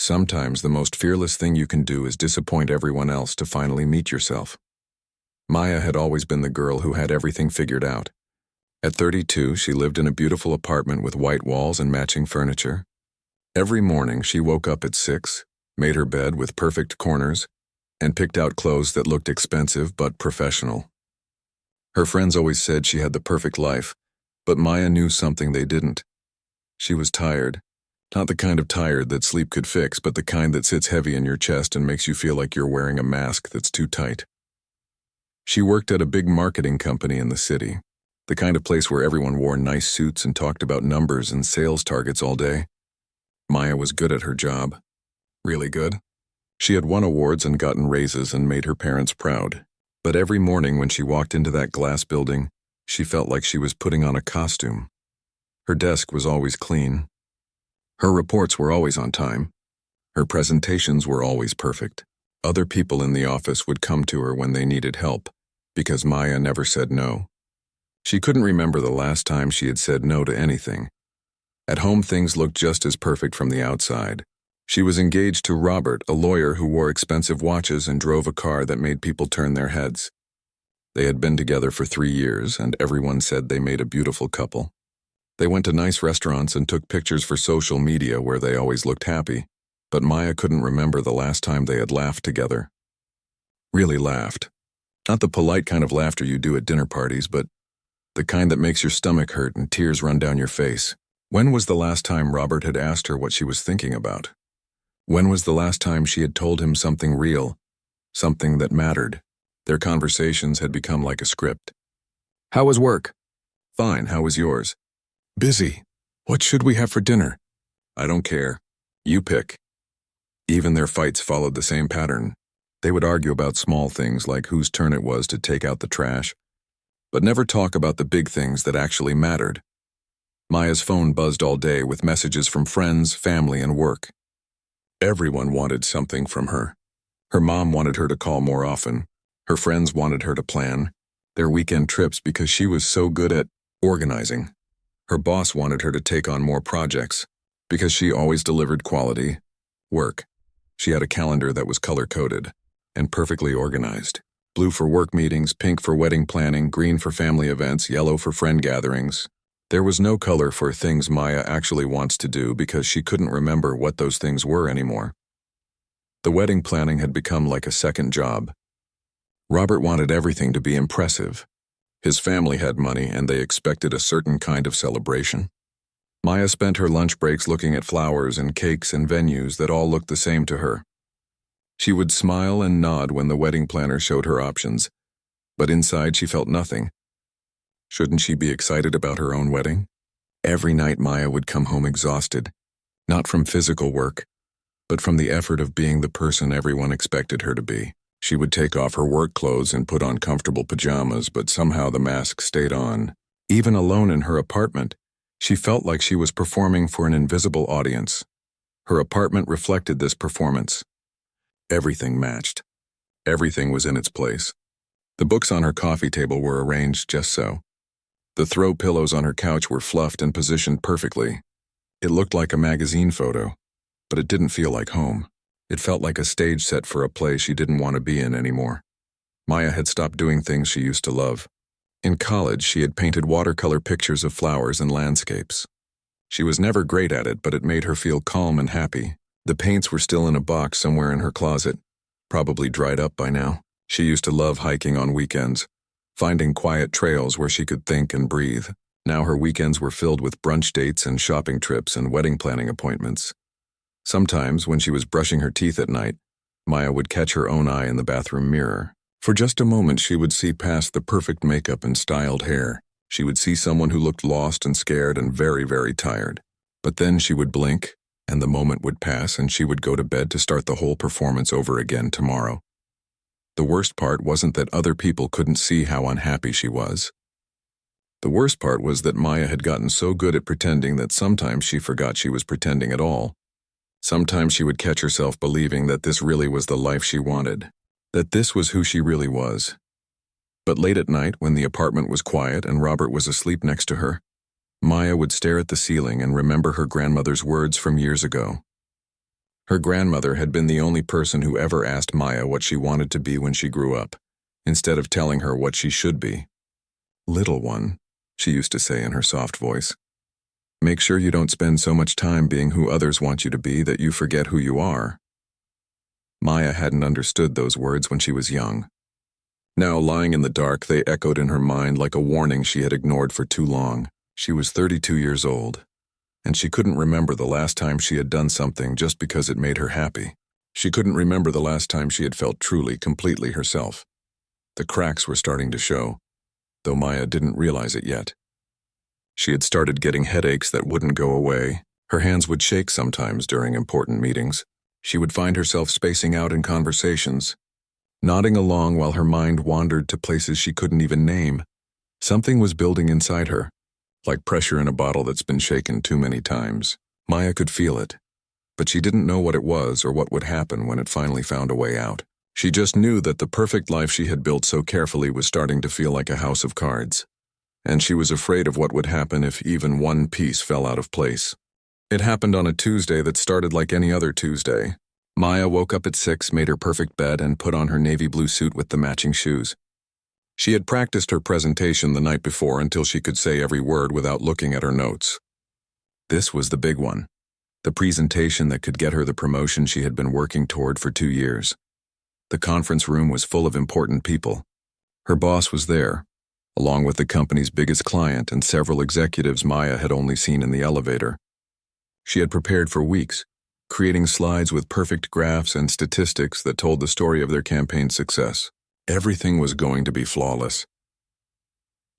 Sometimes the most fearless thing you can do is disappoint everyone else to finally meet yourself. Maya had always been the girl who had everything figured out. At 32, she lived in a beautiful apartment with white walls and matching furniture. Every morning, she woke up at 6, made her bed with perfect corners, and picked out clothes that looked expensive but professional. Her friends always said she had the perfect life, but Maya knew something they didn't. She was tired. Not the kind of tired that sleep could fix, but the kind that sits heavy in your chest and makes you feel like you're wearing a mask that's too tight. She worked at a big marketing company in the city, the kind of place where everyone wore nice suits and talked about numbers and sales targets all day. Maya was good at her job. Really good. She had won awards and gotten raises and made her parents proud. But every morning when she walked into that glass building, she felt like she was putting on a costume. Her desk was always clean. Her reports were always on time. Her presentations were always perfect. Other people in the office would come to her when they needed help, because Maya never said no. She couldn't remember the last time she had said no to anything. At home, things looked just as perfect from the outside. She was engaged to Robert, a lawyer who wore expensive watches and drove a car that made people turn their heads. They had been together for 3 years, and everyone said they made a beautiful couple. They went to nice restaurants and took pictures for social media where they always looked happy, but Maya couldn't remember the last time they had laughed together. Really laughed. Not the polite kind of laughter you do at dinner parties, but the kind that makes your stomach hurt and tears run down your face. When was the last time Robert had asked her what she was thinking about? When was the last time she had told him something real, something that mattered? Their conversations had become like a script. How was work? Fine, how was yours? Busy. What should we have for dinner? I don't care. You pick. Even their fights followed the same pattern. They would argue about small things like whose turn it was to take out the trash, but never talk about the big things that actually mattered. Maya's phone buzzed all day with messages from friends, family, and work. Everyone wanted something from her. Her mom wanted her to call more often. Her friends wanted her to plan their weekend trips because she was so good at organizing. Her boss wanted her to take on more projects because she always delivered quality work. She had a calendar that was color-coded and perfectly organized. Blue for work meetings, pink for wedding planning, green for family events, yellow for friend gatherings. There was no color for things Maya actually wants to do because she couldn't remember what those things were anymore. The wedding planning had become like a second job. Robert wanted everything to be impressive. His family had money and they expected a certain kind of celebration. Maya spent her lunch breaks looking at flowers and cakes and venues that all looked the same to her. She would smile and nod when the wedding planner showed her options, but inside she felt nothing. Shouldn't she be excited about her own wedding? Every night Maya would come home exhausted, not from physical work, but from the effort of being the person everyone expected her to be. She would take off her work clothes and put on comfortable pajamas, but somehow the mask stayed on. Even alone in her apartment, she felt like she was performing for an invisible audience. Her apartment reflected this performance. Everything matched. Everything was in its place. The books on her coffee table were arranged just so. The throw pillows on her couch were fluffed and positioned perfectly. It looked like a magazine photo, but it didn't feel like home. It felt like a stage set for a play she didn't want to be in anymore. Maya had stopped doing things she used to love. In college, she had painted watercolor pictures of flowers and landscapes. She was never great at it, but it made her feel calm and happy. The paints were still in a box somewhere in her closet, probably dried up by now. She used to love hiking on weekends, finding quiet trails where she could think and breathe. Now her weekends were filled with brunch dates and shopping trips and wedding planning appointments. Sometimes, when she was brushing her teeth at night, Maya would catch her own eye in the bathroom mirror. For just a moment, she would see past the perfect makeup and styled hair. She would see someone who looked lost and scared and very, very tired. But then she would blink, and the moment would pass, and she would go to bed to start the whole performance over again tomorrow. The worst part wasn't that other people couldn't see how unhappy she was. The worst part was that Maya had gotten so good at pretending that sometimes she forgot she was pretending at all. Sometimes she would catch herself believing that this really was the life she wanted, that this was who she really was. But late at night, when the apartment was quiet and Robert was asleep next to her, Maya would stare at the ceiling and remember her grandmother's words from years ago. Her grandmother had been the only person who ever asked Maya what she wanted to be when she grew up, instead of telling her what she should be. "Little one," she used to say in her soft voice, "make sure you don't spend so much time being who others want you to be that you forget who you are." Maya hadn't understood those words when she was young. Now, lying in the dark, they echoed in her mind like a warning she had ignored for too long. She was 32 years old, and she couldn't remember the last time she had done something just because it made her happy. She couldn't remember the last time she had felt truly, completely herself. The cracks were starting to show, though Maya didn't realize it yet. She had started getting headaches that wouldn't go away. Her hands would shake sometimes during important meetings. She would find herself spacing out in conversations, nodding along while her mind wandered to places she couldn't even name. Something was building inside her, like pressure in a bottle that's been shaken too many times. Maya could feel it, but she didn't know what it was or what would happen when it finally found a way out. She just knew that the perfect life she had built so carefully was starting to feel like a house of cards, and she was afraid of what would happen if even one piece fell out of place. It happened on a Tuesday that started like any other Tuesday. Maya woke up at 6, made her perfect bed, and put on her navy blue suit with the matching shoes. She had practiced her presentation the night before until she could say every word without looking at her notes. This was the big one, the presentation that could get her the promotion she had been working toward for 2 years. The conference room was full of important people. Her boss was there, along with the company's biggest client and several executives Maya had only seen in the elevator. She had prepared for weeks, creating slides with perfect graphs and statistics that told the story of their campaign's success. Everything was going to be flawless.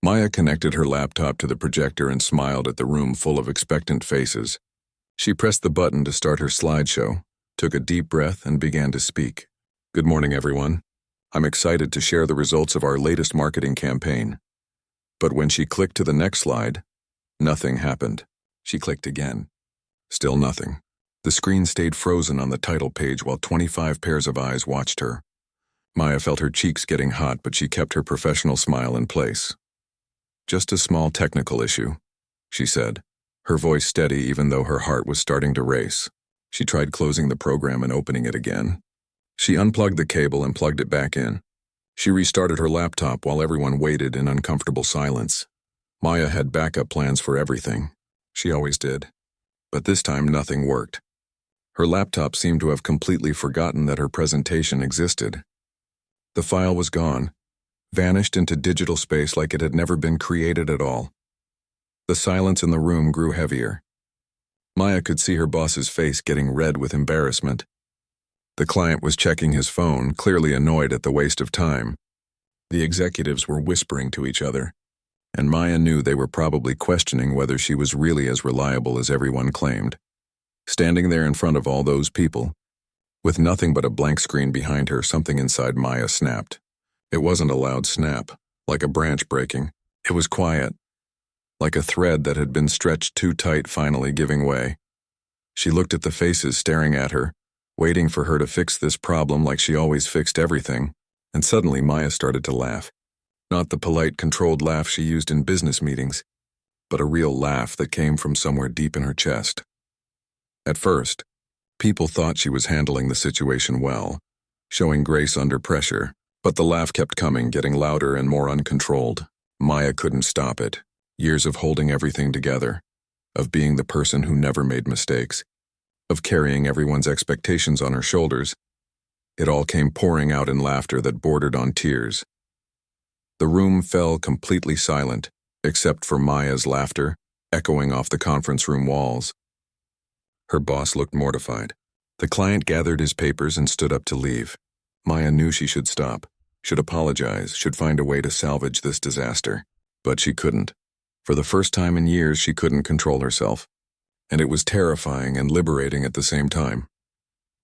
Maya connected her laptop to the projector and smiled at the room full of expectant faces. She pressed the button to start her slideshow, took a deep breath, and began to speak. "Good morning, everyone. I'm excited to share the results of our latest marketing campaign." But when she clicked to the next slide, nothing happened. She clicked again. Still nothing. The screen stayed frozen on the title page while 25 pairs of eyes watched her. Maya felt her cheeks getting hot, but she kept her professional smile in place. "Just a small technical issue," she said, her voice steady even though her heart was starting to race. She tried closing the program and opening it again. She unplugged the cable and plugged it back in. She restarted her laptop while everyone waited in uncomfortable silence. Maya had backup plans for everything. She always did. But this time nothing worked. Her laptop seemed to have completely forgotten that her presentation existed. The file was gone, vanished into digital space like it had never been created at all. The silence in the room grew heavier. Maya could see her boss's face getting red with embarrassment. The client was checking his phone, clearly annoyed at the waste of time. The executives were whispering to each other, and Maya knew they were probably questioning whether she was really as reliable as everyone claimed. Standing there in front of all those people, with nothing but a blank screen behind her, something inside Maya snapped. It wasn't a loud snap, like a branch breaking. It was quiet, like a thread that had been stretched too tight finally giving way. She looked at the faces staring at her, waiting for her to fix this problem like she always fixed everything, and suddenly Maya started to laugh. Not the polite, controlled laugh she used in business meetings, but a real laugh that came from somewhere deep in her chest. At first, people thought she was handling the situation well, showing grace under pressure, but the laugh kept coming, getting louder and more uncontrolled. Maya couldn't stop it. Years of holding everything together, of being the person who never made mistakes, of carrying everyone's expectations on her shoulders. It all came pouring out in laughter that bordered on tears. The room fell completely silent, except for Maya's laughter, echoing off the conference room walls. Her boss looked mortified. The client gathered his papers and stood up to leave. Maya knew she should stop, should apologize, should find a way to salvage this disaster. But she couldn't. For the first time in years, she couldn't control herself. And it was terrifying and liberating at the same time.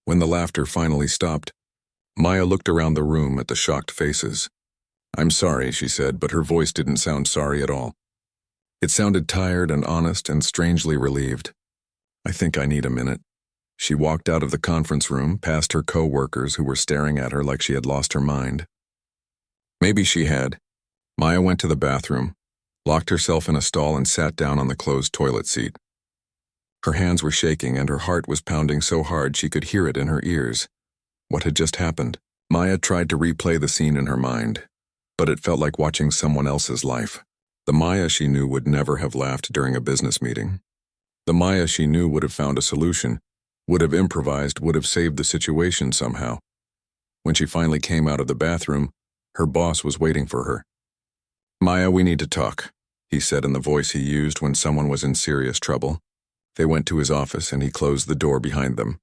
When the laughter finally stopped, Maya looked around the room at the shocked faces. "I'm sorry," she said, but her voice didn't sound sorry at all. It sounded tired and honest and strangely relieved. "I think I need a minute." She walked out of the conference room, past her co-workers who were staring at her like she had lost her mind. Maybe she had. Maya went to the bathroom, locked herself in a stall, and sat down on the closed toilet seat. Her hands were shaking and her heart was pounding so hard she could hear it in her ears. What had just happened? Maya tried to replay the scene in her mind, but it felt like watching someone else's life. The Maya she knew would never have laughed during a business meeting. The Maya she knew would have found a solution, would have improvised, would have saved the situation somehow. When she finally came out of the bathroom, her boss was waiting for her. "Maya, we need to talk," he said in the voice he used when someone was in serious trouble. They went to his office and he closed the door behind them.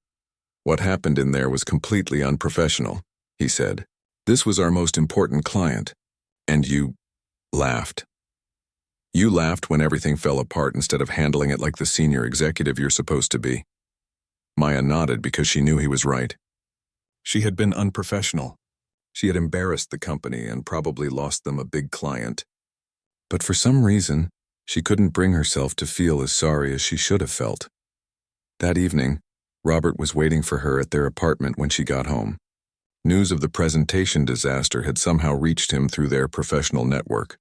"What happened in there was completely unprofessional," he said. "This was our most important client, and you laughed. You laughed when everything fell apart instead of handling it like the senior executive you're supposed to be." Maya nodded because she knew he was right. She had been unprofessional. She had embarrassed the company and probably lost them a big client. But for some reason, she couldn't bring herself to feel as sorry as she should have felt. That evening, Robert was waiting for her at their apartment when she got home. News of the presentation disaster had somehow reached him through their professional network.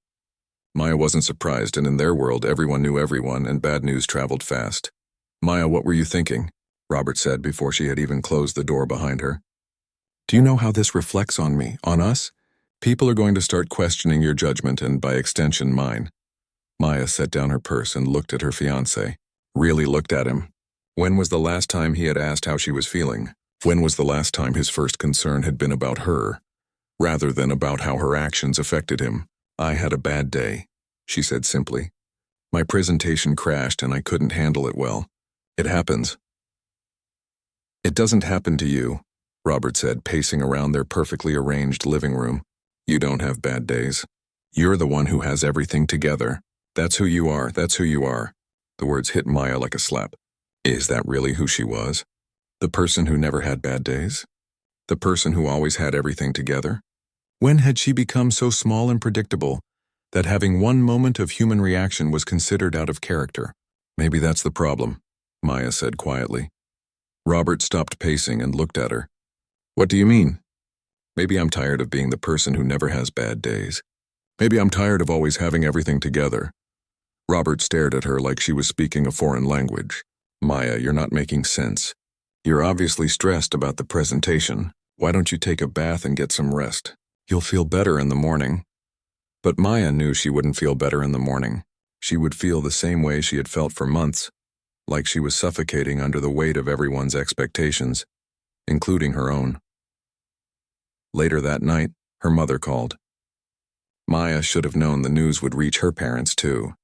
Maya wasn't surprised, and in their world, everyone knew everyone, and bad news traveled fast. "Maya, what were you thinking?" Robert said before she had even closed the door behind her. "Do you know how this reflects on me, on us? People are going to start questioning your judgment and, by extension, mine." Maya set down her purse and looked at her fiancé. Really looked at him. When was the last time he had asked how she was feeling? When was the last time his first concern had been about her, rather than about how her actions affected him? "I had a bad day," she said simply. "My presentation crashed and I couldn't handle it well. It happens." "It doesn't happen to you," Robert said, pacing around their perfectly arranged living room. "You don't have bad days. You're the one who has everything together. That's who you are, that's who you are." The words hit Maya like a slap. Is that really who she was? The person who never had bad days? The person who always had everything together? When had she become so small and predictable that having one moment of human reaction was considered out of character? "Maybe that's the problem," Maya said quietly. Robert stopped pacing and looked at her. "What do you mean?" "Maybe I'm tired of being the person who never has bad days. Maybe I'm tired of always having everything together." Robert stared at her like she was speaking a foreign language. "Maya, you're not making sense. You're obviously stressed about the presentation. Why don't you take a bath and get some rest? You'll feel better in the morning." But Maya knew she wouldn't feel better in the morning. She would feel the same way she had felt for months, like she was suffocating under the weight of everyone's expectations, including her own. Later that night, her mother called. Maya should have known the news would reach her parents too.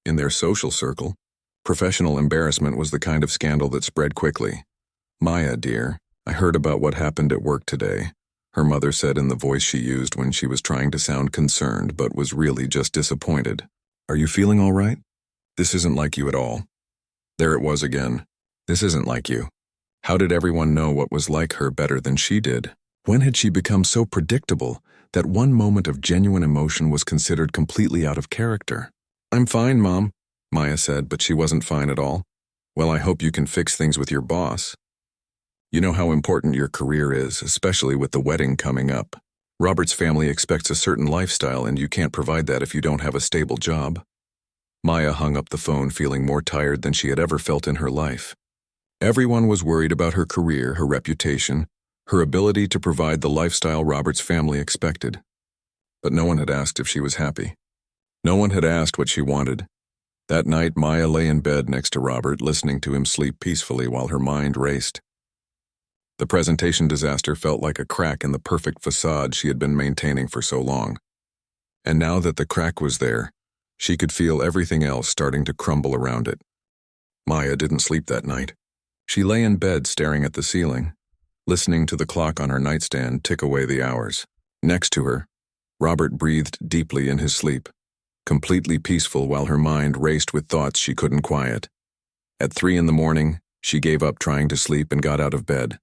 In their social circle, professional embarrassment was the kind of scandal that spread quickly. "Maya, dear, I heard about what happened at work today," her mother said in the voice she used when she was trying to sound concerned but was really just disappointed. "Are you feeling all right? This isn't like you at all." There it was again. This isn't like you. How did everyone know what was like her better than she did? When had she become so predictable that one moment of genuine emotion was considered completely out of character? "I'm fine, Mom," Maya said, but she wasn't fine at all. "Well, I hope you can fix things with your boss. You know how important your career is, especially with the wedding coming up. Robert's family expects a certain lifestyle, and you can't provide that if you don't have a stable job." Maya hung up the phone feeling more tired than she had ever felt in her life. Everyone was worried about her career, her reputation, her ability to provide the lifestyle Robert's family expected. But no one had asked if she was happy. No one had asked what she wanted. That night, Maya lay in bed next to Robert, listening to him sleep peacefully while her mind raced. The presentation disaster felt like a crack in the perfect facade she had been maintaining for so long. And now that the crack was there, she could feel everything else starting to crumble around it. Maya didn't sleep that night. She lay in bed staring at the ceiling, listening to the clock on her nightstand tick away the hours. Next to her, Robert breathed deeply in his sleep, completely peaceful while her mind raced with thoughts she couldn't quiet. At 3 a.m, she gave up trying to sleep and got out of bed.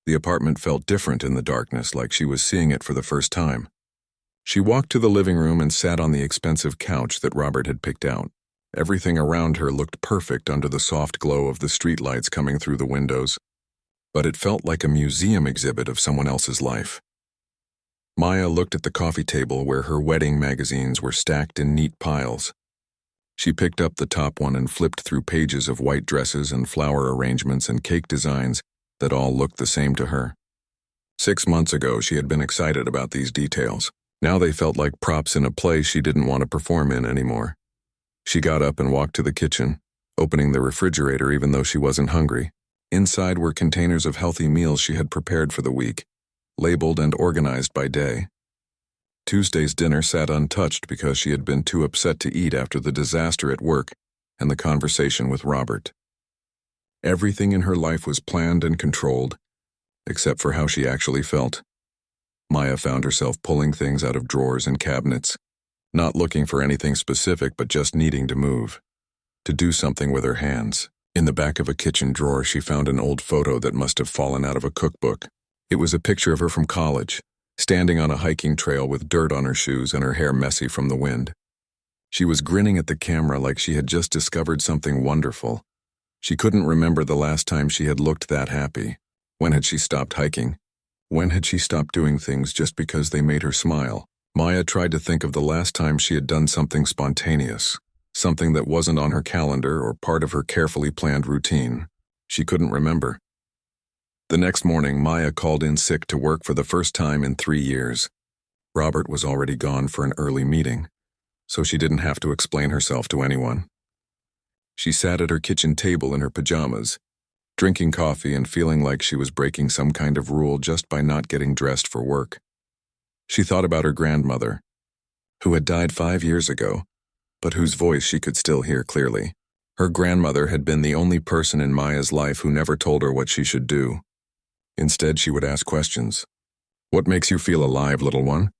The apartment felt different in the darkness, like she was seeing it for the first time. She walked to the living room and sat on the expensive couch that Robert had picked out. Everything around her looked perfect under the soft glow of the streetlights coming through the windows, but it felt like a museum exhibit of someone else's life. Maya looked at the coffee table where her wedding magazines were stacked in neat piles. She picked up the top one and flipped through pages of white dresses and flower arrangements and cake designs that all looked the same to her. 6 months ago, she had been excited about these details. Now they felt like props in a play she didn't want to perform in anymore. She got up and walked to the kitchen, opening the refrigerator even though she wasn't hungry. Inside were containers of healthy meals she had prepared for the week, labeled and organized by day. Tuesday's dinner sat untouched because she had been too upset to eat after the disaster at work and the conversation with Robert. Everything in her life was planned and controlled, except for how she actually felt. Maya found herself pulling things out of drawers and cabinets, not looking for anything specific but just needing to move, to do something with her hands. In the back of a kitchen drawer, she found an old photo that must have fallen out of a cookbook. It was a picture of her from college, standing on a hiking trail with dirt on her shoes and her hair messy from the wind. She was grinning at the camera like she had just discovered something wonderful. She couldn't remember the last time she had looked that happy. When had she stopped hiking? When had she stopped doing things just because they made her smile? Maya tried to think of the last time she had done something spontaneous, something that wasn't on her calendar or part of her carefully planned routine. She couldn't remember. The next morning, Maya called in sick to work for the first time in 3 years. Robert was already gone for an early meeting, so she didn't have to explain herself to anyone. She sat at her kitchen table in her pajamas, drinking coffee and feeling like she was breaking some kind of rule just by not getting dressed for work. She thought about her grandmother, who had died 5 years ago, but whose voice she could still hear clearly. Her grandmother had been the only person in Maya's life who never told her what she should do. Instead, she would ask questions. "What makes you feel alive, little one?"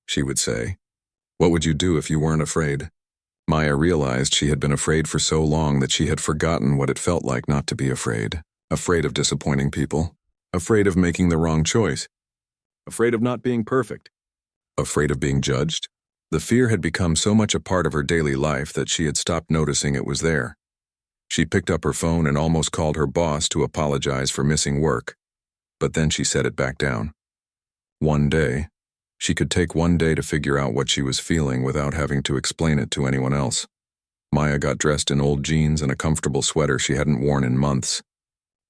she would say. "What would you do if you weren't afraid?" Maya realized she had been afraid for so long that she had forgotten what it felt like not to be afraid. Afraid of disappointing people. Afraid of making the wrong choice. Afraid of not being perfect. Afraid of being judged. The fear had become so much a part of her daily life that she had stopped noticing it was there. She picked up her phone and almost called her boss to apologize for missing work. But then she set it back down. One day. She could take one day to figure out what she was feeling without having to explain it to anyone else. Maya got dressed in old jeans and a comfortable sweater she hadn't worn in months.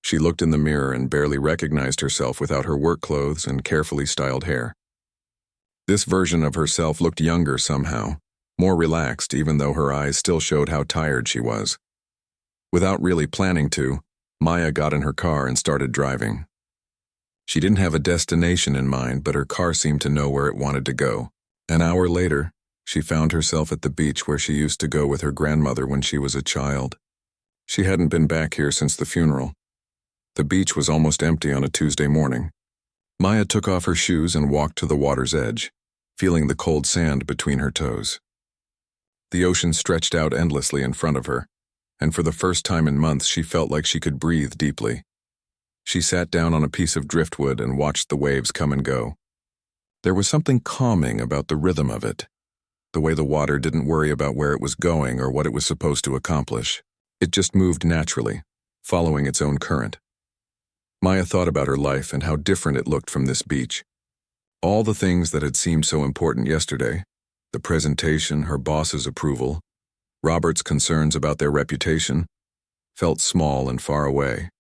She looked in the mirror and barely recognized herself without her work clothes and carefully styled hair. This version of herself looked younger somehow, more relaxed even though her eyes still showed how tired she was. Without really planning to, Maya got in her car and started driving. She didn't have a destination in mind, but her car seemed to know where it wanted to go. An hour later, she found herself at the beach where she used to go with her grandmother when she was a child. She hadn't been back here since the funeral. The beach was almost empty on a Tuesday morning. Maya took off her shoes and walked to the water's edge, feeling the cold sand between her toes. The ocean stretched out endlessly in front of her, and for the first time in months she felt like she could breathe deeply. She sat down on a piece of driftwood and watched the waves come and go. There was something calming about the rhythm of it, the way the water didn't worry about where it was going or what it was supposed to accomplish. It just moved naturally, following its own current. Maya thought about her life and how different it looked from this beach. All the things that had seemed so important yesterday, the presentation, her boss's approval, Robert's concerns about their reputation, felt small and far away.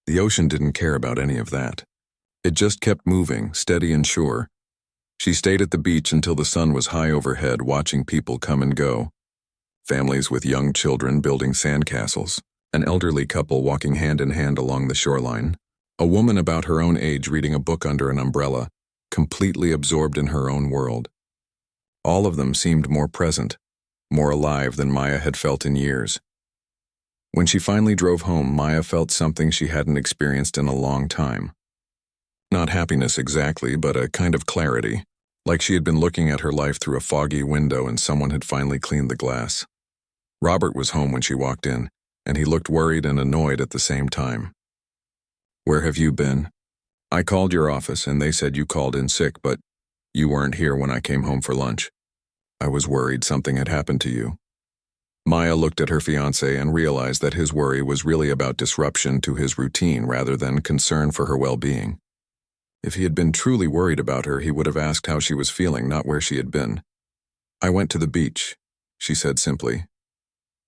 The ocean didn't care about any of that. It just kept moving, steady and sure. She stayed at the beach until the sun was high overhead, watching people come and go. Families with young children building sandcastles, an elderly couple walking hand in hand along the shoreline, a woman about her own age reading a book under an umbrella, completely absorbed in her own world. All of them seemed more present, more alive than Maya had felt in years. When she finally drove home, Maya felt something she hadn't experienced in a long time. Not happiness exactly, but a kind of clarity, like she had been looking at her life through a foggy window and someone had finally cleaned the glass. Robert was home when she walked in, and he looked worried and annoyed at the same time. "Where have you been? I called your office and they said you called in sick, but you weren't here when I came home for lunch. I was worried something had happened to you." Maya looked at her fiancé and realized that his worry was really about disruption to his routine rather than concern for her well-being. If he had been truly worried about her, he would have asked how she was feeling, not where she had been. "I went to the beach," she said simply.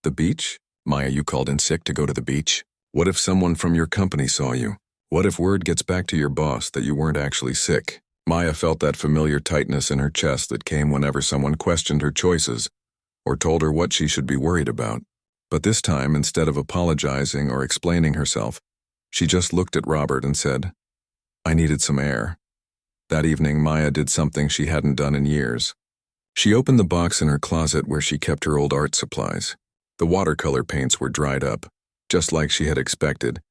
The beach? Maya, you called in sick to go to the beach? What if someone from your company saw you? What if word gets back to your boss that you weren't actually sick? Maya felt that familiar tightness in her chest that came whenever someone questioned her choices or told her what she should be worried about. But this time, instead of apologizing or explaining herself, she just looked at Robert and said, "I needed some air." That evening, Maya did something she hadn't done in years. She opened the box in her closet where she kept her old art supplies. The watercolor paints were dried up, just like she had expected,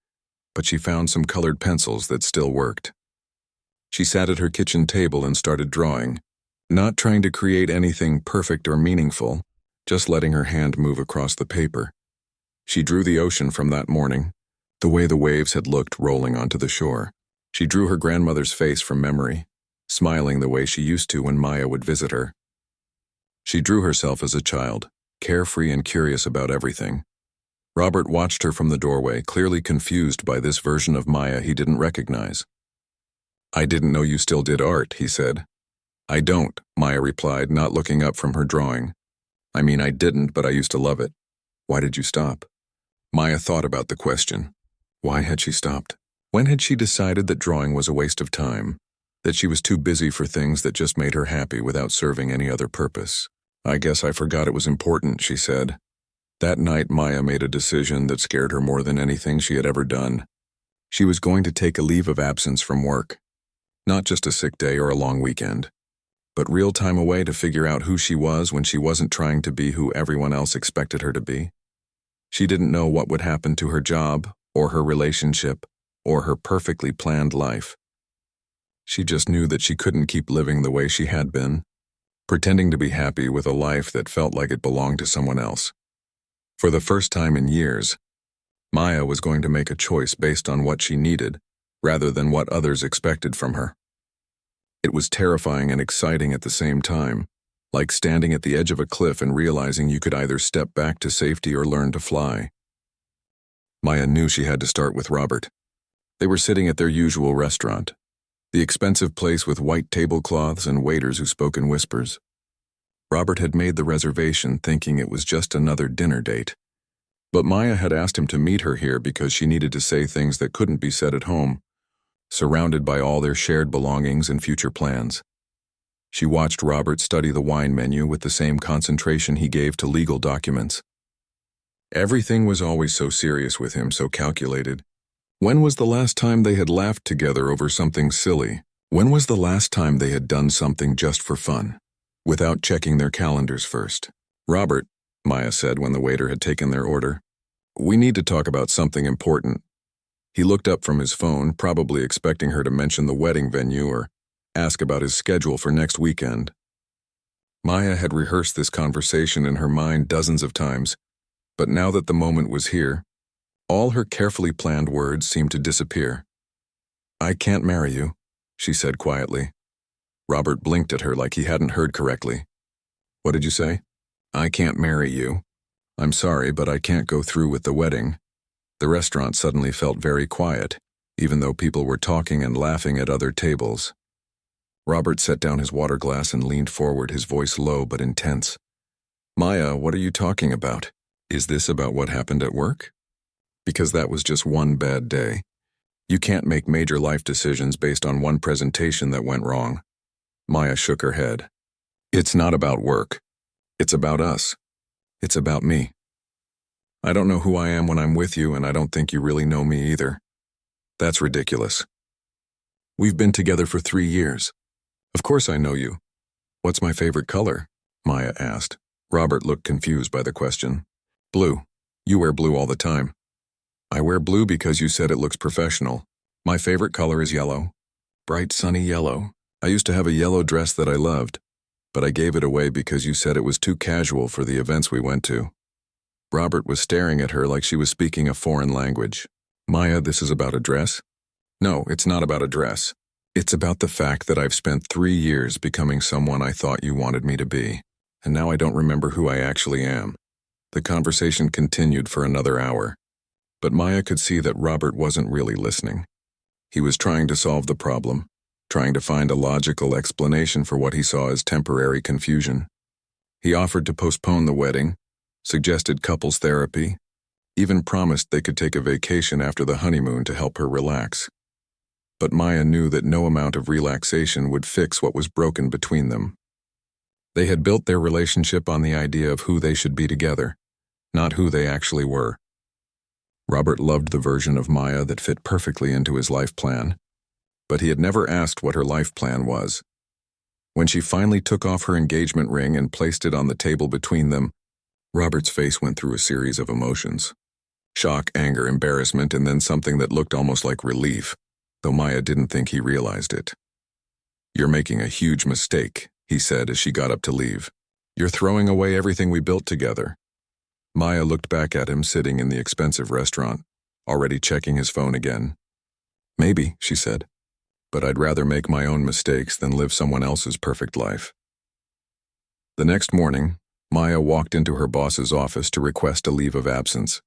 but she found some colored pencils that still worked. She sat at her kitchen table and started drawing, not trying to create anything perfect or meaningful, just letting her hand move across the paper. She drew the ocean from that morning, the way the waves had looked rolling onto the shore. She drew her grandmother's face from memory, smiling the way she used to when Maya would visit her. She drew herself as a child, carefree and curious about everything. Robert watched her from the doorway, clearly confused by this version of Maya he didn't recognize. "I didn't know you still did art," he said. "I don't," Maya replied, not looking up from her drawing. "I mean, I didn't, but I used to love it." "Why did you stop?" Maya thought about the question. Why had she stopped? When had she decided that drawing was a waste of time, that she was too busy for things that just made her happy without serving any other purpose? "I guess I forgot it was important," she said. That night, Maya made a decision that scared her more than anything she had ever done. She was going to take a leave of absence from work. Not just a sick day or a long weekend, but real time away to figure out who she was when she wasn't trying to be who everyone else expected her to be. She didn't know what would happen to her job, or her relationship, or her perfectly planned life. She just knew that she couldn't keep living the way she had been, pretending to be happy with a life that felt like it belonged to someone else. For the first time in years, Maya was going to make a choice based on what she needed, rather than what others expected from her. It was terrifying and exciting at the same time, like standing at the edge of a cliff and realizing you could either step back to safety or learn to fly. Maya knew she had to start with Robert. They were sitting at their usual restaurant, the expensive place with white tablecloths and waiters who spoke in whispers. Robert had made the reservation thinking it was just another dinner date. But Maya had asked him to meet her here because she needed to say things that couldn't be said at home, surrounded by all their shared belongings and future plans. She watched Robert study the wine menu with the same concentration he gave to legal documents. Everything was always so serious with him, so calculated. When was the last time they had laughed together over something silly? When was the last time they had done something just for fun, without checking their calendars first? "Robert," Maya said when the waiter had taken their order, "we need to talk about something important." He looked up from his phone, probably expecting her to mention the wedding venue or ask about his schedule for next weekend. Maya had rehearsed this conversation in her mind dozens of times, but now that the moment was here, all her carefully planned words seemed to disappear. "I can't marry you," she said quietly. Robert blinked at her like he hadn't heard correctly. "What did you say?" "I can't marry you. I'm sorry, but I can't go through with the wedding." The restaurant suddenly felt very quiet, even though people were talking and laughing at other tables. Robert set down his water glass and leaned forward, his voice low but intense. "Maya, what are you talking about? Is this about what happened at work? Because that was just one bad day. You can't make major life decisions based on one presentation that went wrong." Maya shook her head. "It's not about work. It's about us. It's about me. I don't know who I am when I'm with you, and I don't think you really know me either." "That's ridiculous. We've been together for 3 years. Of course I know you." "What's my favorite color?" Maya asked. Robert looked confused by the question. "Blue. You wear blue all the time." "I wear blue because you said it looks professional. My favorite color is yellow. Bright sunny yellow. I used to have a yellow dress that I loved, but I gave it away because you said it was too casual for the events we went to." Robert was staring at her like she was speaking a foreign language. "Maya, this is about a dress?" "No, it's not about a dress. It's about the fact that I've spent 3 years becoming someone I thought you wanted me to be, and now I don't remember who I actually am." The conversation continued for another hour, but Maya could see that Robert wasn't really listening. He was trying to solve the problem, trying to find a logical explanation for what he saw as temporary confusion. He offered to postpone the wedding, suggested couples therapy, even promised they could take a vacation after the honeymoon to help her relax. But Maya knew that no amount of relaxation would fix what was broken between them. They had built their relationship on the idea of who they should be together, not who they actually were. Robert loved the version of Maya that fit perfectly into his life plan, but he had never asked what her life plan was. When she finally took off her engagement ring and placed it on the table between them, Robert's face went through a series of emotions. Shock, anger, embarrassment, and then something that looked almost like relief, though Maya didn't think he realized it. "You're making a huge mistake," he said as she got up to leave. "You're throwing away everything we built together." Maya looked back at him sitting in the expensive restaurant, already checking his phone again. "Maybe," she said, "but I'd rather make my own mistakes than live someone else's perfect life." The next morning, Maya walked into her boss's office to request a leave of absence.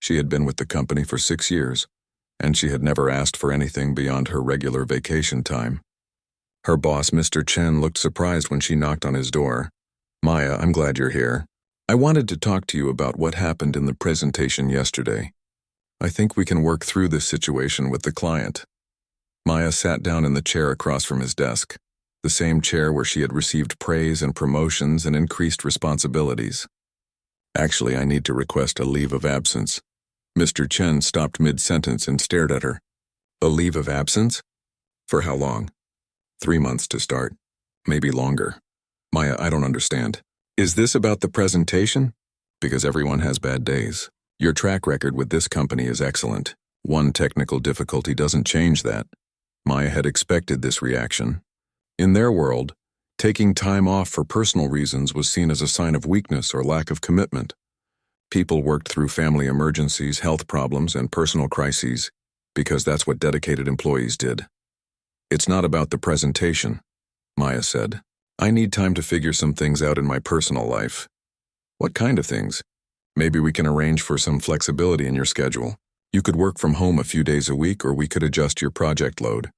She had been with the company for 6 years, and she had never asked for anything beyond her regular vacation time. Her boss, Mr. Chen, looked surprised when she knocked on his door. "Maya, I'm glad you're here. I wanted to talk to you about what happened in the presentation yesterday. I think we can work through this situation with the client." Maya sat down in the chair across from his desk, the same chair where she had received praise and promotions and increased responsibilities. "Actually, I need to request a leave of absence." Mr. Chen stopped mid-sentence and stared at her. "A leave of absence? For how long?" 3 months to start. Maybe longer." "Maya, I don't understand. Is this about the presentation?" "Because everyone has bad days. Your track record with this company is excellent. One technical difficulty doesn't change that." Maya had expected this reaction. In their world, taking time off for personal reasons was seen as a sign of weakness or lack of commitment. People worked through family emergencies, health problems, and personal crises because that's what dedicated employees did. "It's not about the presentation," Maya said. "I need time to figure some things out in my personal life." "What kind of things?" "Maybe we can arrange for some flexibility in your schedule. You could work from home a few days a week, or we could adjust your project load."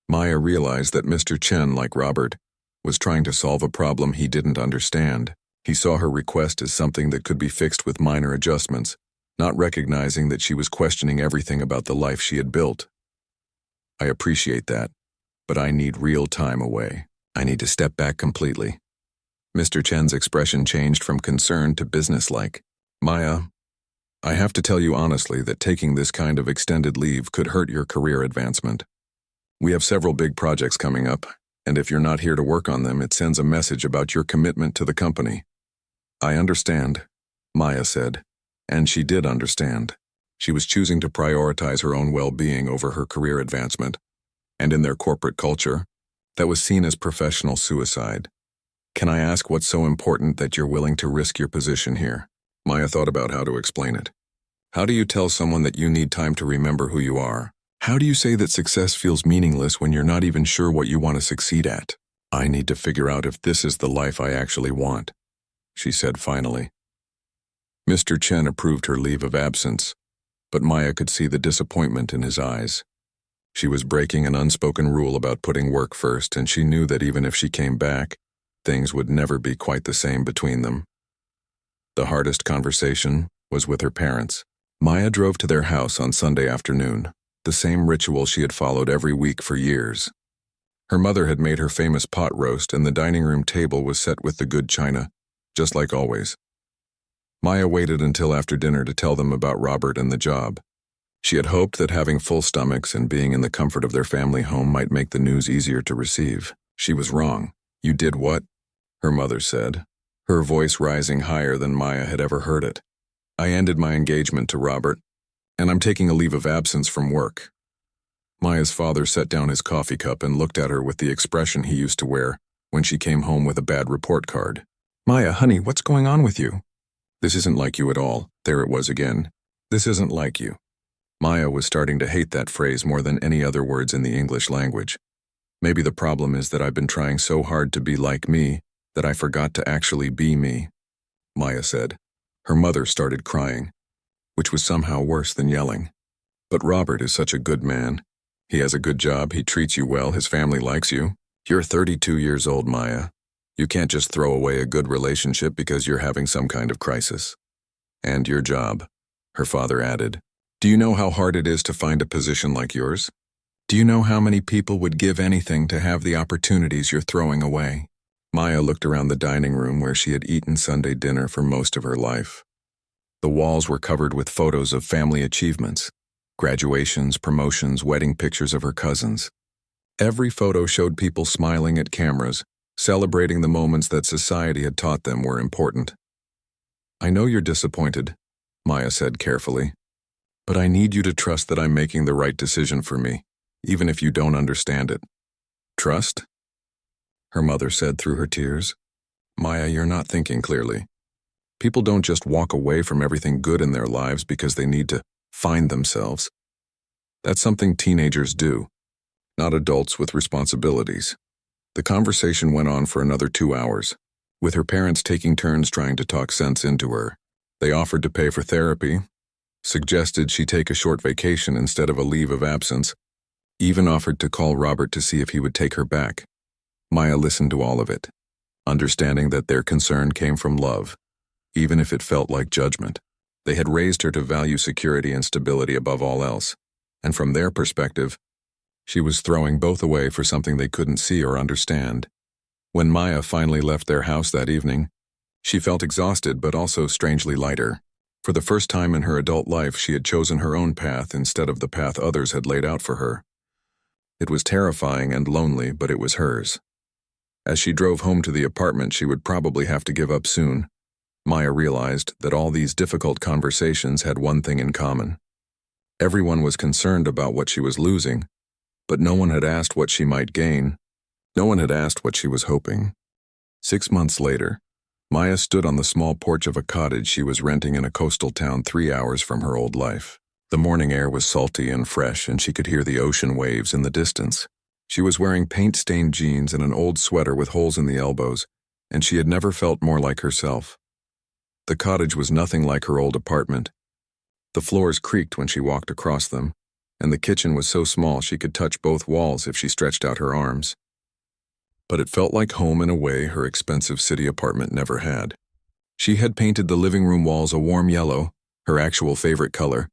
Maya realized that Mr. Chen, like Robert, was trying to solve a problem he didn't understand. He saw her request as something that could be fixed with minor adjustments, not recognizing that she was questioning everything about the life she had built. "I appreciate that, but I need real time away. I need to step back completely." Mr. Chen's expression changed from concern to businesslike. "Maya, I have to tell you honestly that taking this kind of extended leave could hurt your career advancement. We have several big projects coming up, and if you're not here to work on them, it sends a message about your commitment to the company." "I understand," Maya said, and she did understand. She was choosing to prioritize her own well-being over her career advancement, and in their corporate culture, that was seen as professional suicide. "Can I ask what's so important that you're willing to risk your position here?" Maya thought about how to explain it. How do you tell someone that you need time to remember who you are? How do you say that success feels meaningless when you're not even sure what you want to succeed at? "I need to figure out if this is the life I actually want," she said finally. Mr. Chen approved her leave of absence, but Maya could see the disappointment in his eyes. She was breaking an unspoken rule about putting work first, and she knew that even if she came back, things would never be quite the same between them. The hardest conversation was with her parents. Maya drove to their house on Sunday afternoon, the same ritual she had followed every week for years. Her mother had made her famous pot roast, and the dining room table was set with the good china, just like always. Maya waited until after dinner to tell them about Robert and the job. She had hoped that having full stomachs and being in the comfort of their family home might make the news easier to receive. She was wrong. "You did what?" her mother said, her voice rising higher than Maya had ever heard it. "I ended my engagement to Robert, and I'm taking a leave of absence from work." Maya's father set down his coffee cup and looked at her with the expression he used to wear when she came home with a bad report card. "Maya, honey, what's going on with you?" "This isn't like you at all." There it was again. "This isn't like you." Maya was starting to hate that phrase more than any other words in the English language. "Maybe the problem is that I've been trying so hard to be like me that I forgot to actually be me," Maya said. Her mother started crying, which was somehow worse than yelling. "But Robert is such a good man. He has a good job, he treats you well, his family likes you. You're 32 years old, Maya. You can't just throw away a good relationship because you're having some kind of crisis. And your job, her father added. Do you know how hard it is to find a position like yours? Do you know how many people would give anything to have the opportunities you're throwing away? Maya looked around the dining room where she had eaten Sunday dinner for most of her life. The walls were covered with photos of family achievements, graduations, promotions, wedding pictures of her cousins. Every photo showed people smiling at cameras, celebrating the moments that society had taught them were important. I know you're disappointed, Maya said carefully, but I need you to trust that I'm making the right decision for me, even if you don't understand it. Trust? Her mother said through her tears. Maya, you're not thinking clearly. People don't just walk away from everything good in their lives because they need to find themselves. That's something teenagers do, not adults with responsibilities. The conversation went on for another 2 hours, with her parents taking turns trying to talk sense into her. They offered to pay for therapy, suggested she take a short vacation instead of a leave of absence, even offered to call Robert to see if he would take her back. Maya listened to all of it, understanding that their concern came from love, even if it felt like judgment. They had raised her to value security and stability above all else, and from their perspective, she was throwing both away for something they couldn't see or understand. When Maya finally left their house that evening, she felt exhausted but also strangely lighter. For the first time in her adult life, she had chosen her own path instead of the path others had laid out for her. It was terrifying and lonely, but it was hers. As she drove home to the apartment she would probably have to give up soon, Maya realized that all these difficult conversations had one thing in common. Everyone was concerned about what she was losing, but no one had asked what she might gain. No one had asked what she was hoping. 6 months later, Maya stood on the small porch of a cottage she was renting in a coastal town 3 hours from her old life. The morning air was salty and fresh, and she could hear the ocean waves in the distance. She was wearing paint-stained jeans and an old sweater with holes in the elbows, and she had never felt more like herself. The cottage was nothing like her old apartment. The floors creaked when she walked across them, and the kitchen was so small she could touch both walls if she stretched out her arms. But it felt like home in a way her expensive city apartment never had. She had painted the living room walls a warm yellow, her actual favorite color,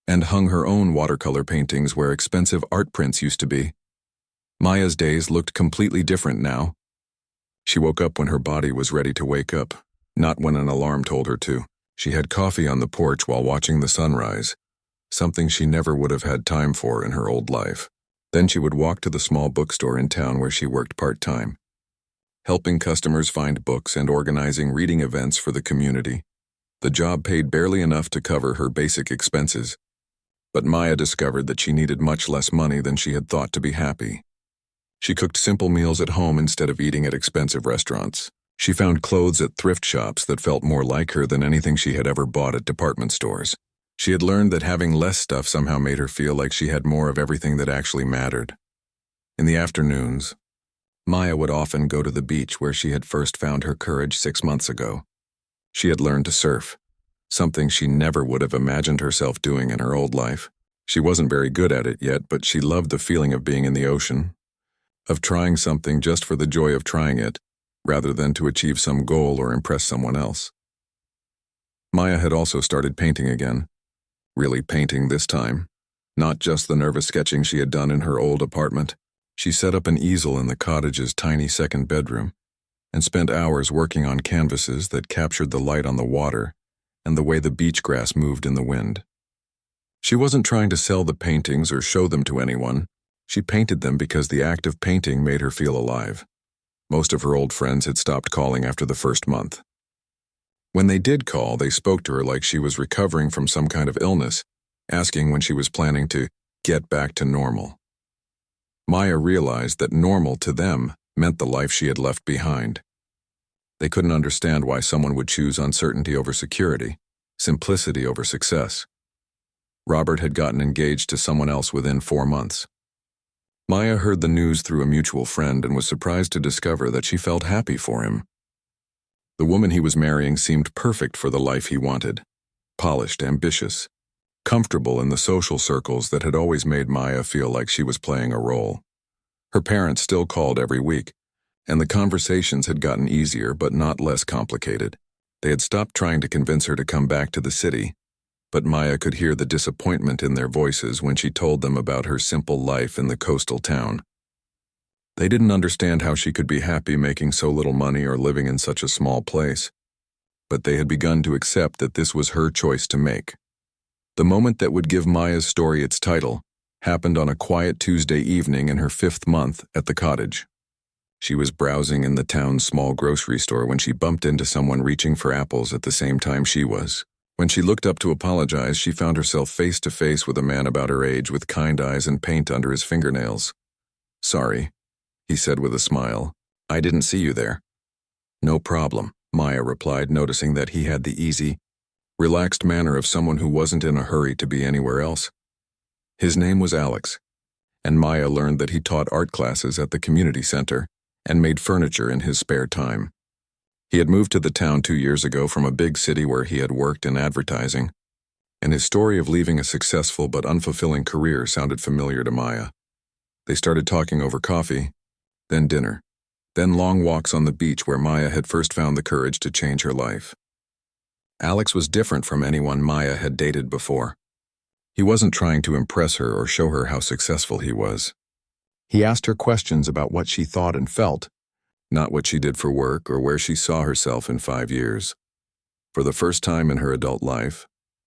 and hung her own watercolor paintings where expensive art prints used to be. Maya's days looked completely different now. She woke up when her body was ready to wake up, not when an alarm told her to. She had coffee on the porch while watching the sunrise, something she never would have had time for in her old life. Then she would walk to the small bookstore in town where she worked part-time, helping customers find books and organizing reading events for the community. The job paid barely enough to cover her basic expenses, but Maya discovered that she needed much less money than she had thought to be happy. She cooked simple meals at home instead of eating at expensive restaurants. She found clothes at thrift shops that felt more like her than anything she had ever bought at department stores. She had learned that having less stuff somehow made her feel like she had more of everything that actually mattered. In the afternoons, Maya would often go to the beach where she had first found her courage 6 months ago. She had learned to surf, something she never would have imagined herself doing in her old life. She wasn't very good at it yet, but she loved the feeling of being in the ocean, of trying something just for the joy of trying it, rather than to achieve some goal or impress someone else. Maya had also started painting again. Really painting this time, not just the nervous sketching she had done in her old apartment. She set up an easel in the cottage's tiny second bedroom and spent hours working on canvases that captured the light on the water and the way the beach grass moved in the wind. She wasn't trying to sell the paintings or show them to anyone. She painted them because the act of painting made her feel alive. Most of her old friends had stopped calling after the first month. When they did call, they spoke to her like she was recovering from some kind of illness, asking when she was planning to get back to normal. Maya realized that normal to them meant the life she had left behind. They couldn't understand why someone would choose uncertainty over security, simplicity over success. Robert had gotten engaged to someone else within 4 months. Maya heard the news through a mutual friend and was surprised to discover that she felt happy for him. The woman he was marrying seemed perfect for the life he wanted, polished, ambitious, comfortable in the social circles that had always made Maya feel like she was playing a role. Her parents still called every week, and the conversations had gotten easier but not less complicated. They had stopped trying to convince her to come back to the city, but Maya could hear the disappointment in their voices when she told them about her simple life in the coastal town. They didn't understand how she could be happy making so little money or living in such a small place, but they had begun to accept that this was her choice to make. The moment that would give Maya's story its title happened on a quiet Tuesday evening in her 5th month at the cottage. She was browsing in the town's small grocery store when she bumped into someone reaching for apples at the same time she was. When she looked up to apologize, she found herself face to face with a man about her age with kind eyes and paint under his fingernails. "Sorry," he said with a smile. "I didn't see you there." "No problem," Maya replied, noticing that he had the easy, relaxed manner of someone who wasn't in a hurry to be anywhere else. His name was Alex, and Maya learned that he taught art classes at the community center and made furniture in his spare time. He had moved to the town 2 years ago from a big city where he had worked in advertising, and his story of leaving a successful but unfulfilling career sounded familiar to Maya. They started talking over coffee, then dinner, then long walks on the beach where Maya had first found the courage to change her life. Alex was different from anyone Maya had dated before. He wasn't trying to impress her or show her how successful he was. He asked her questions about what she thought and felt, not what she did for work or where she saw herself in 5 years. For the first time in her adult life,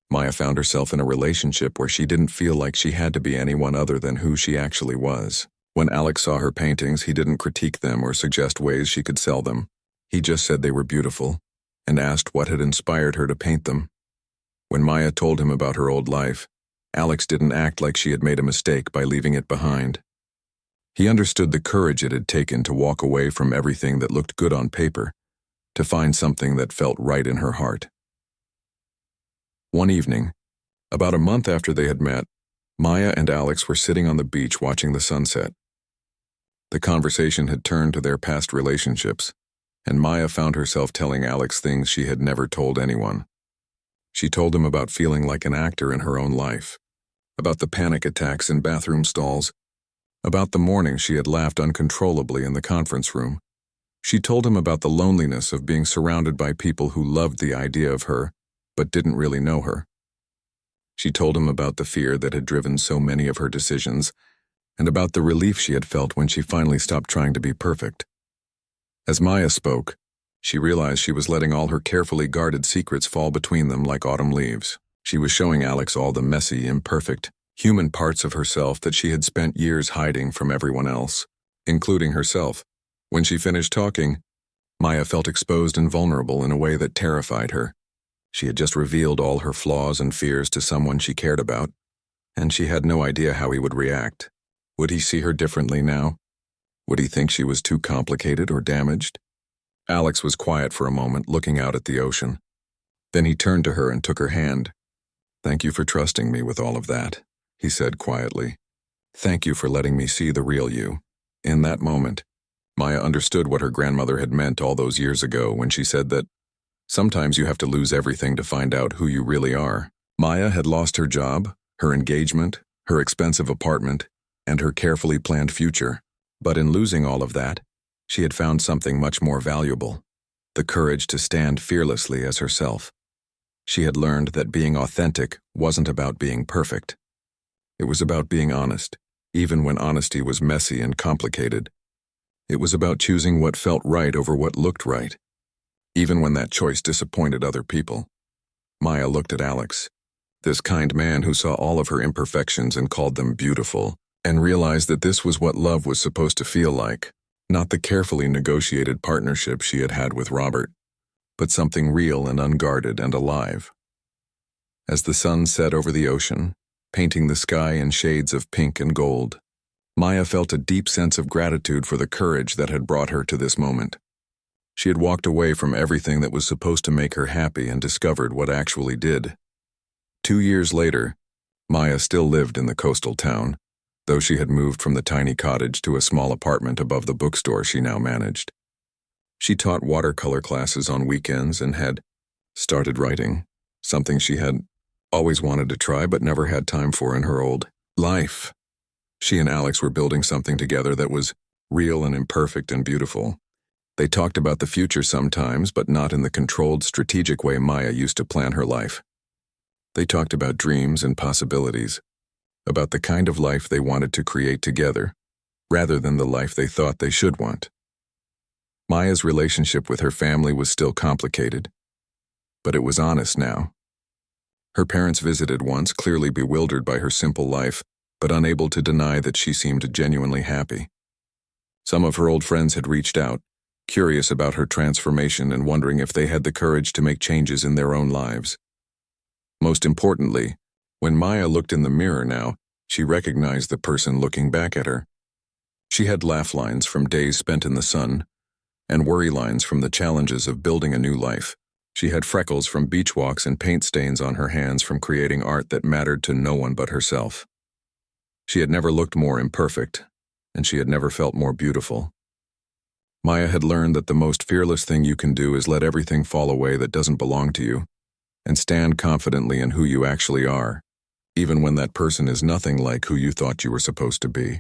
Maya found herself in a relationship where she didn't feel like she had to be anyone other than who she actually was. When Alex saw her paintings, he didn't critique them or suggest ways she could sell them. He just said they were beautiful and asked what had inspired her to paint them. When Maya told him about her old life, Alex didn't act like she had made a mistake by leaving it behind. He understood the courage it had taken to walk away from everything that looked good on paper, to find something that felt right in her heart. One evening, about a month after they had met, Maya and Alex were sitting on the beach watching the sunset. The conversation had turned to their past relationships, and Maya found herself telling Alex things she had never told anyone. She told him about feeling like an actor in her own life, about the panic attacks in bathroom stalls, about the morning she had laughed uncontrollably in the conference room. She told him about the loneliness of being surrounded by people who loved the idea of her, but didn't really know her. She told him about the fear that had driven so many of her decisions, and about the relief she had felt when she finally stopped trying to be perfect. As Maya spoke, she realized she was letting all her carefully guarded secrets fall between them like autumn leaves. She was showing Alex all the messy, imperfect, human parts of herself that she had spent years hiding from everyone else, including herself. When she finished talking, Maya felt exposed and vulnerable in a way that terrified her. She had just revealed all her flaws and fears to someone she cared about, and she had no idea how he would react. Would he see her differently now? Would he think she was too complicated or damaged? Alex was quiet for a moment, looking out at the ocean. Then he turned to her and took her hand. "Thank you for trusting me with all of that," he said quietly. "Thank you for letting me see the real you." In that moment, Maya understood what her grandmother had meant all those years ago when she said that sometimes you have to lose everything to find out who you really are. Maya had lost her job, her engagement, her expensive apartment, and her carefully planned future. But in losing all of that, she had found something much more valuable: the courage to stand fearlessly as herself. She had learned that being authentic wasn't about being perfect. It was about being honest, even when honesty was messy and complicated. It was about choosing what felt right over what looked right, even when that choice disappointed other people. Maya looked at Alex, this kind man who saw all of her imperfections and called them beautiful, and realized that this was what love was supposed to feel like, not the carefully negotiated partnership she had had with Robert, but something real and unguarded and alive. As the sun set over the ocean, painting the sky in shades of pink and gold, Maya felt a deep sense of gratitude for the courage that had brought her to this moment. She had walked away from everything that was supposed to make her happy and discovered what actually did. 2 years later, Maya still lived in the coastal town, though she had moved from the tiny cottage to a small apartment above the bookstore she now managed. She taught watercolor classes on weekends and had started writing, something she had always wanted to try but never had time for in her old life. She and Alex were building something together that was real and imperfect and beautiful, They talked about the future sometimes, but not in the controlled, strategic way Maya used to plan her life. They talked about dreams and possibilities, about the kind of life they wanted to create together, rather than the life they thought they should want. Maya's relationship with her family was still complicated, but it was honest now. Her parents visited once, clearly bewildered by her simple life, but unable to deny that she seemed genuinely happy. Some of her old friends had reached out, curious about her transformation and wondering if they had the courage to make changes in their own lives. Most importantly, when Maya looked in the mirror now, she recognized the person looking back at her. She had laugh lines from days spent in the sun, and worry lines from the challenges of building a new life. She had freckles from beach walks and paint stains on her hands from creating art that mattered to no one but herself. She had never looked more imperfect, and she had never felt more beautiful. Maya had learned that the most fearless thing you can do is let everything fall away that doesn't belong to you, and stand confidently in who you actually are, even when that person is nothing like who you thought you were supposed to be.